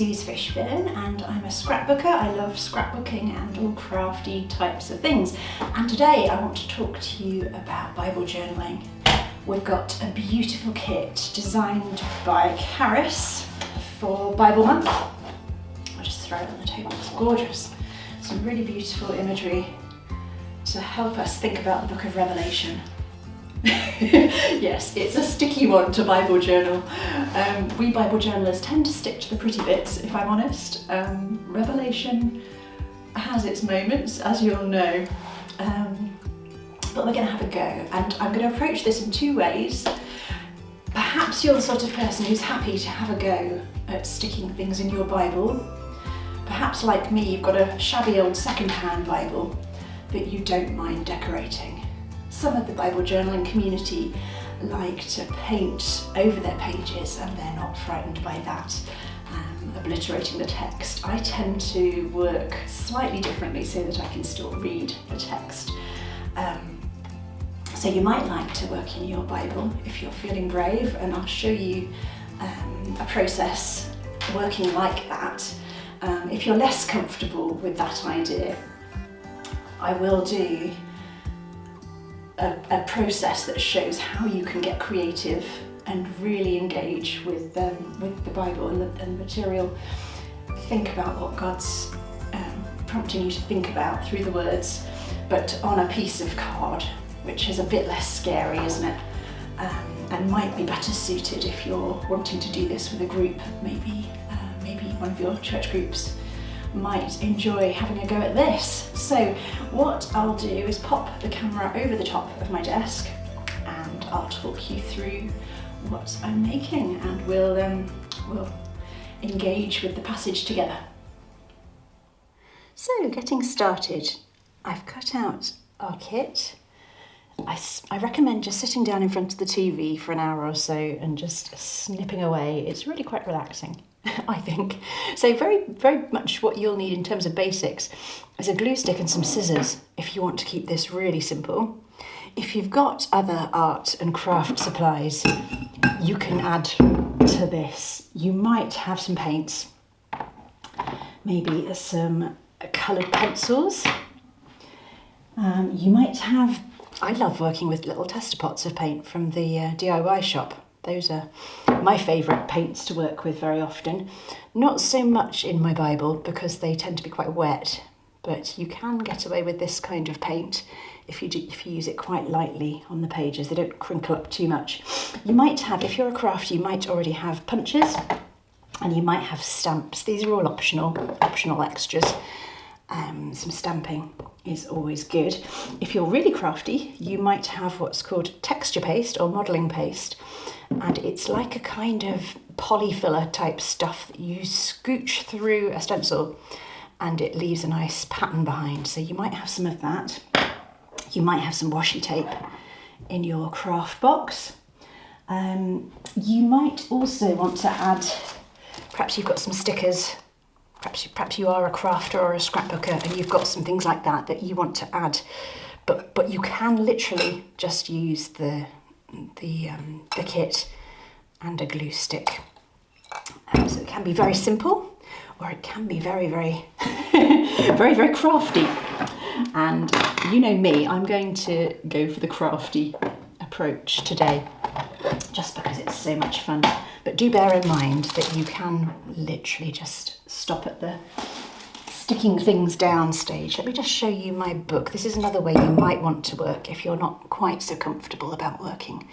Suse Fishburne and I'm a scrapbooker. I love scrapbooking and all crafty types of things. And today I want to talk to you about Bible journaling. We've got a beautiful kit designed by Caris for Bible Month. I'll just throw it on the table, it's gorgeous. Some really beautiful imagery to help us think about the book of Revelation. Yes, it's a sticky one to Bible journal. We Bible journalers tend to stick to the pretty bits, if I'm honest. Revelation has its moments, as you'll know, but we're going to have a go, and I'm going to approach this in two ways. Perhaps you're the sort of person who's happy to have a go at sticking things in your Bible. Perhaps like me, you've got a shabby old second-hand Bible that you don't mind decorating. Some of the Bible journaling community like to paint over their pages and they're not frightened by that, obliterating the text. I tend to work slightly differently so that I can still read the text. So you might like to work in your Bible if you're feeling brave, and I'll show you a process working like that. If you're less comfortable with that idea, I will do a process that shows how you can get creative and really engage with the Bible and the material. Think about what God's prompting you to think about through the words, but on a piece of card, which is a bit less scary, isn't it? And might be better suited if you're wanting to do this with a group. Maybe one of your church groups might enjoy having a go at this. So what I'll do is pop the camera over the top of my desk and I'll talk you through what I'm making, and we'll engage with the passage together. So getting started, I've cut out our kit. I recommend just sitting down in front of the TV for an hour or so and just snipping away. It's really quite relaxing, I think. So very, very much what you'll need in terms of basics is a glue stick and some scissors if you want to keep this really simple. If you've got other art and craft supplies, you can add to this. You might have some paints, maybe some coloured pencils. You might have, I love working with little tester pots of paint from the DIY shop. Those are my favourite paints to work with very often. Not so much in my Bible because they tend to be quite wet, but you can get away with this kind of paint if you use it quite lightly on the pages. They don't crinkle up too much. You might have, if you're a crafter, you might already have punches and you might have stamps. These are all optional extras. Some stamping is always good. If you're really crafty, you might have what's called texture paste or modelling paste, and it's like a kind of polyfiller type stuff that you scooch through a stencil and it leaves a nice pattern behind. So you might have some of that. You might have some washi tape in your craft box. You might also want to add, perhaps you've got some stickers. Perhaps you are a crafter or a scrapbooker and you've got some things like that you want to add, but you can literally just use the kit and a glue stick. So it can be very simple, or it can be very, very, very, very crafty. And you know me, I'm going to go for the crafty approach today, just because it's so much fun. But do bear in mind that you can literally just stop at the sticking things down stage. Let me just show you my book. This is another way you might want to work if you're not quite so comfortable about working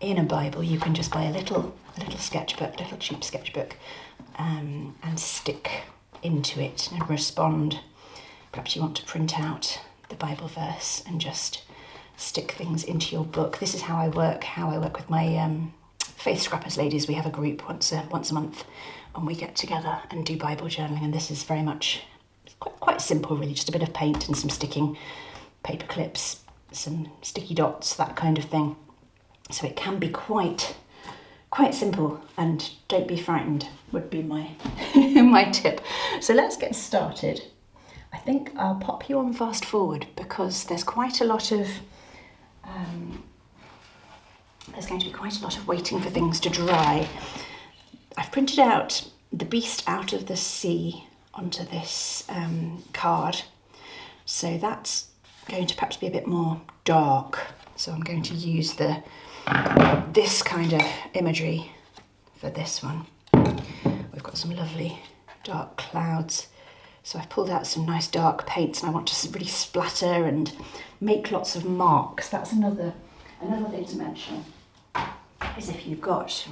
in a Bible. You can just buy a little sketchbook, a little cheap sketchbook, and stick into it and respond. Perhaps you want to print out the Bible verse and just stick things into your book. This is how I work with my Faith Scrappers ladies. We have a group once a month and we get together and do Bible journaling, and this is very much quite simple really, just a bit of paint and some sticking, paper clips, some sticky dots, that kind of thing. So it can be quite simple, and don't be frightened would be my my tip. So let's get started. I think I'll pop you on fast forward because there's quite a lot of there's going to be quite a lot of waiting for things to dry. I've printed out the beast out of the sea onto this card. So that's going to perhaps be a bit more dark. So I'm going to use this kind of imagery for this one. We've got some lovely dark clouds. So I've pulled out some nice dark paints and I want to really splatter and make lots of marks. That's another thing to mention, is if you've got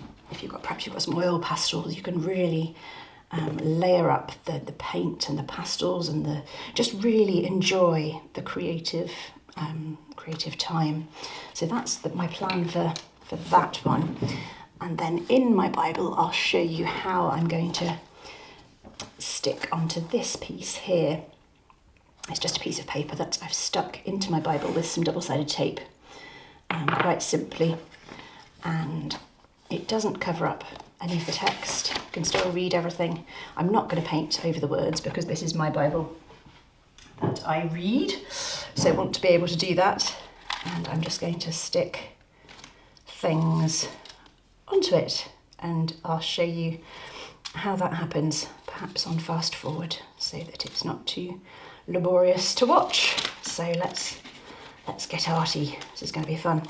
perhaps you've got some oil pastels, you can really layer up the paint and the pastels and just really enjoy the creative time. So that's my plan for that one. And then in my Bible, I'll show you how I'm going to stick onto this piece here. It's just a piece of paper that I've stuck into my Bible with some double-sided tape, quite simply. And it doesn't cover up any of the text. You can still read everything. I'm not going to paint over the words because this is my Bible that I read, so I want to be able to do that. And I'm just going to stick things onto it, and I'll show you how that happens, perhaps on fast forward, so that it's not too laborious to watch. So let's get arty. This is going to be fun.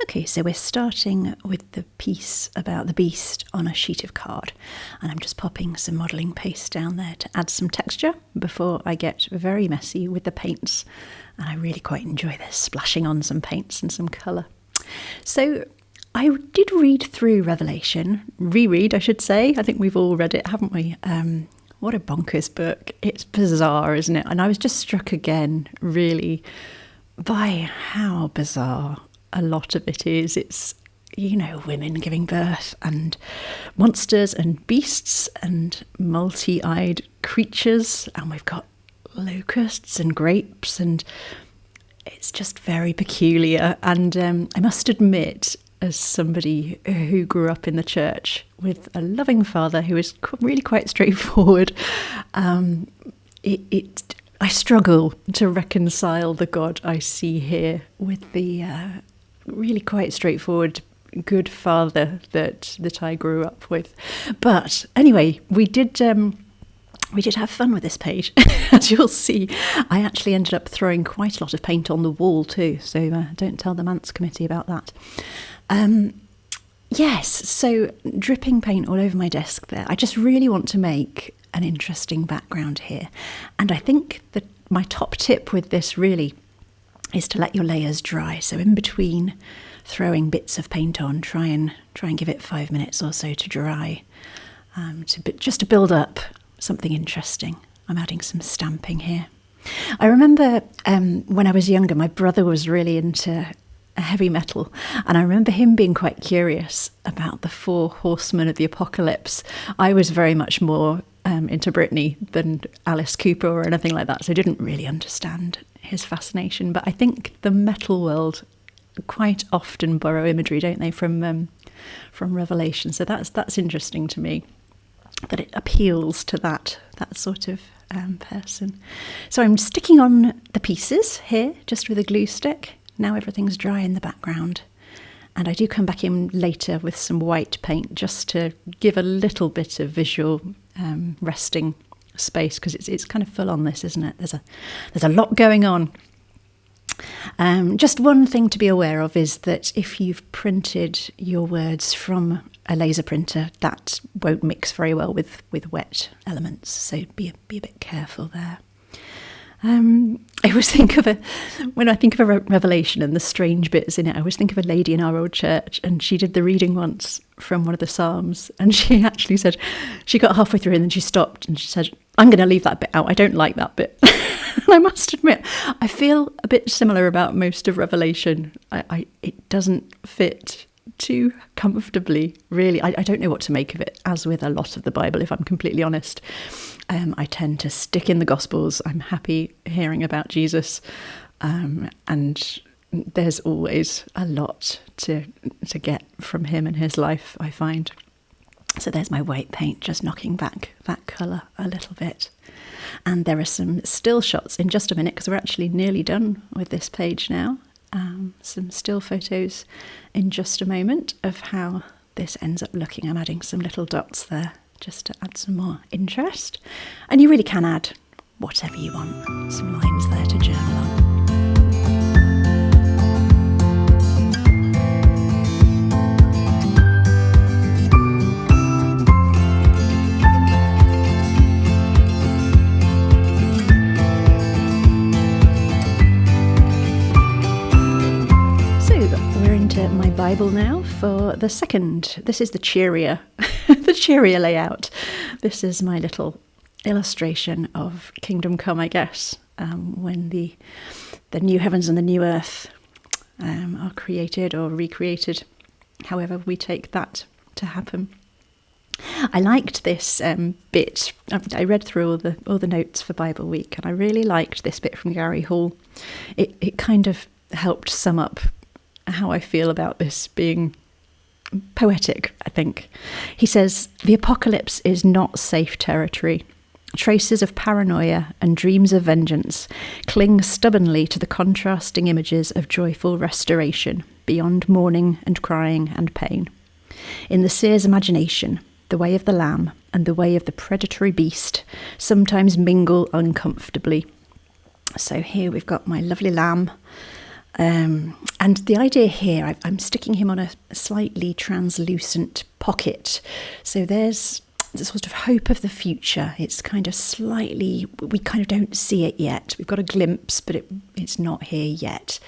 Okay, so we're starting with the piece about the beast on a sheet of card, and I'm just popping some modelling paste down there to add some texture before I get very messy with the paints. And I really quite enjoy this, splashing on some paints and some colour. So I did read through Revelation, reread I should say. I think we've all read it, haven't we? What a bonkers book. It's bizarre, isn't it? And I was just struck again really by how bizarre a lot of it is. It's, women giving birth and monsters and beasts and multi-eyed creatures, and we've got locusts and grapes, and it's just very peculiar. And I must admit, as somebody who grew up in the church with a loving father who was really quite straightforward, I struggle to reconcile the God I see here with the really quite straightforward good father that I grew up with. But anyway, we did have fun with this page. As you'll see, I actually ended up throwing quite a lot of paint on the wall too, so don't tell the Manse committee about that. Yes, so dripping paint all over my desk there. I just really want to make an interesting background here, and I think that my top tip with this really is to let your layers dry. So in between throwing bits of paint on, try and give it 5 minutes or so to dry, just to build up something interesting. I'm adding some stamping here. I remember when I was younger, my brother was really into heavy metal, and I remember him being quite curious about the 4 horsemen of the apocalypse. I was very much more into Britney than Alice Cooper or anything like that, so I didn't really understand his fascination. But I think the metal world quite often borrow imagery, don't they, from Revelation? So that's interesting to me, that it appeals to that sort of person. So I'm sticking on the pieces here just with a glue stick. Now everything's dry in the background, and I do come back in later with some white paint just to give a little bit of visual resting space, because it's kind of full on this, isn't it? There's a lot going on. Just one thing to be aware of is that if you've printed your words from a laser printer, that won't mix very well with wet elements, so be a bit careful there. I always think when I think of a Revelation and the strange bits in it, I always think of a lady in our old church, and she did the reading once from one of the Psalms, and she actually said, she got halfway through and then she stopped and she said, I'm going to leave that bit out, I don't like that bit. And I must admit, I feel a bit similar about most of Revelation. It doesn't fit too comfortably, really. I don't know what to make of it, as with a lot of the Bible, if I'm completely honest. I tend to stick in the Gospels. I'm happy hearing about Jesus, and there's always a lot to get from him and his life, I find. So there's my white paint, just knocking back that colour a little bit. And there are some still shots in just a minute, because we're actually nearly done with this page now. Some still photos in just a moment of how this ends up looking. I'm adding some little dots there just to add some more interest. And you really can add whatever you want. Some lines there to journal on. My Bible now for the second. This is the cheerier, the cheerier layout. This is my little illustration of Kingdom Come, I guess, when the new heavens and the new earth are created or recreated, however we take that to happen. I liked this bit. I read through all the notes for Bible Week, and I really liked this bit from Gary Hall. It kind of helped sum up how I feel about this being poetic, I think. He says, "The apocalypse is not safe territory. Traces of paranoia and dreams of vengeance cling stubbornly to the contrasting images of joyful restoration beyond mourning and crying and pain. In the seer's imagination, the way of the lamb and the way of the predatory beast sometimes mingle uncomfortably." So here we've got my lovely lamb. And the idea here, I'm sticking him on a slightly translucent pocket. So there's the sort of hope of the future. It's kind of slightly, we kind of don't see it yet. We've got a glimpse, but it's not here yet.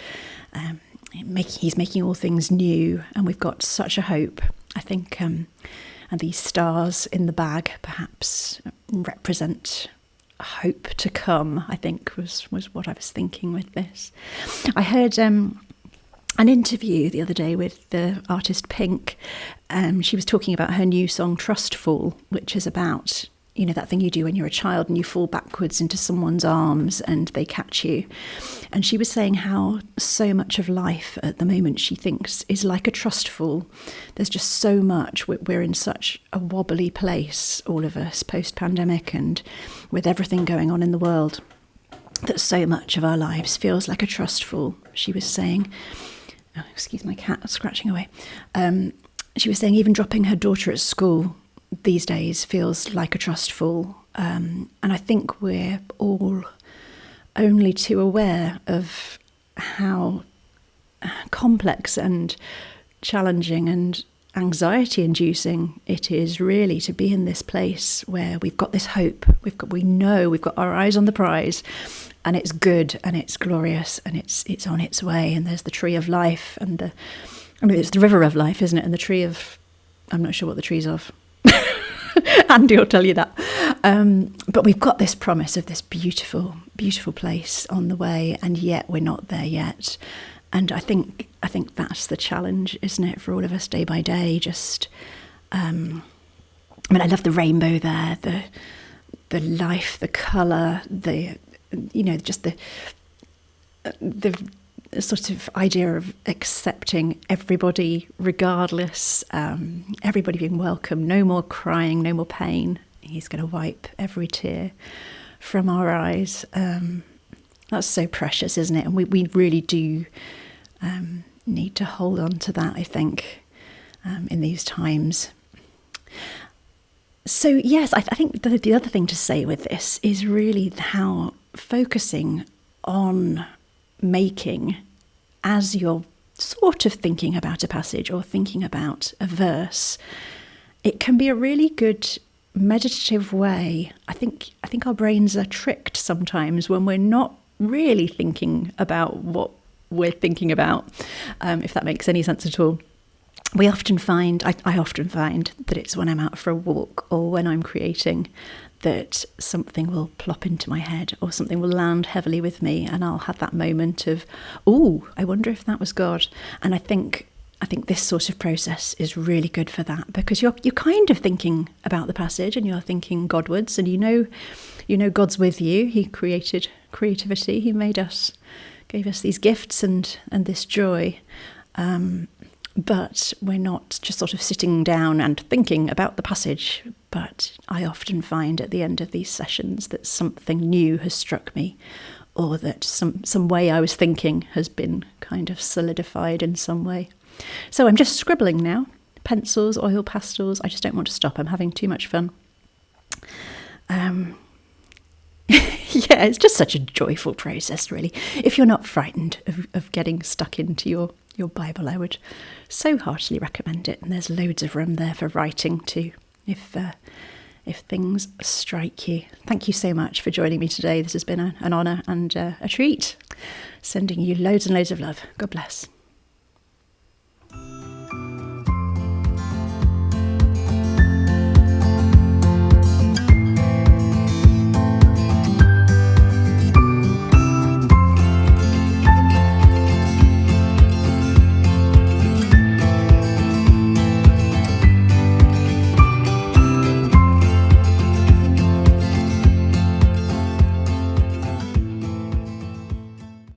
He's making all things new, and we've got such a hope. I think, and these stars in the bag perhaps represent hope to come, I think was what I was thinking with this. I heard an interview the other day with the artist Pink. She was talking about her new song Trustful, which is about, you know, that thing you do when you're a child and you fall backwards into someone's arms and they catch you. And she was saying how so much of life at the moment, she thinks, is like a trustful. There's just so much. We're in such a wobbly place, all of us, post-pandemic, and with everything going on in the world, that so much of our lives feels like a trustful. She was saying, oh, excuse my cat scratching away. She was saying even dropping her daughter at school these days feels like a trustful. And I think we're all only too aware of how complex and challenging and anxiety-inducing it is really to be in this place where we've got this hope, we know we've got our eyes on the prize, and it's good and it's glorious and it's on its way, and there's the tree of life and it's the river of life, isn't it? And the tree of, I'm not sure what the tree's of. Andy will tell you that. But we've got this promise of this beautiful, beautiful place on the way, and yet we're not there yet. And I think that's the challenge, isn't it, for all of us day by day? Just, I mean, I love the rainbow there, the life, the colour, just the sort of idea of accepting everybody regardless, everybody being welcome, no more crying, no more pain. He's going to wipe every tear from our eyes. That's so precious, isn't it? And we really do need to hold on to that, I think, in these times. So yes, I think the other thing to say with this is really how focusing on making, as you're sort of thinking about a passage or thinking about a verse, it can be a really good meditative way. I think our brains are tricked sometimes when we're not really thinking about what we're thinking about, if that makes any sense at all. I often find that it's when I'm out for a walk or when I'm creating that something will plop into my head or something will land heavily with me, and I'll have that moment of, oh, I wonder if that was God. And I think this sort of process is really good for that, because you're kind of thinking about the passage and you're thinking Godwards, and you know God's with you. He created creativity. He made us, gave us these gifts and this joy. But we're not just sort of sitting down and thinking about the passage. But I often find at the end of these sessions that something new has struck me, or that some way I was thinking has been kind of solidified in some way. So I'm just scribbling now, pencils, oil pastels. I just don't want to stop. I'm having too much fun. Yeah, it's just such a joyful process, really. If you're not frightened of getting stuck into your Bible, I would so heartily recommend it. And there's loads of room there for writing too, if things strike you. Thank you so much for joining me today. This has been an honour and a treat. Sending you loads and loads of love. God bless.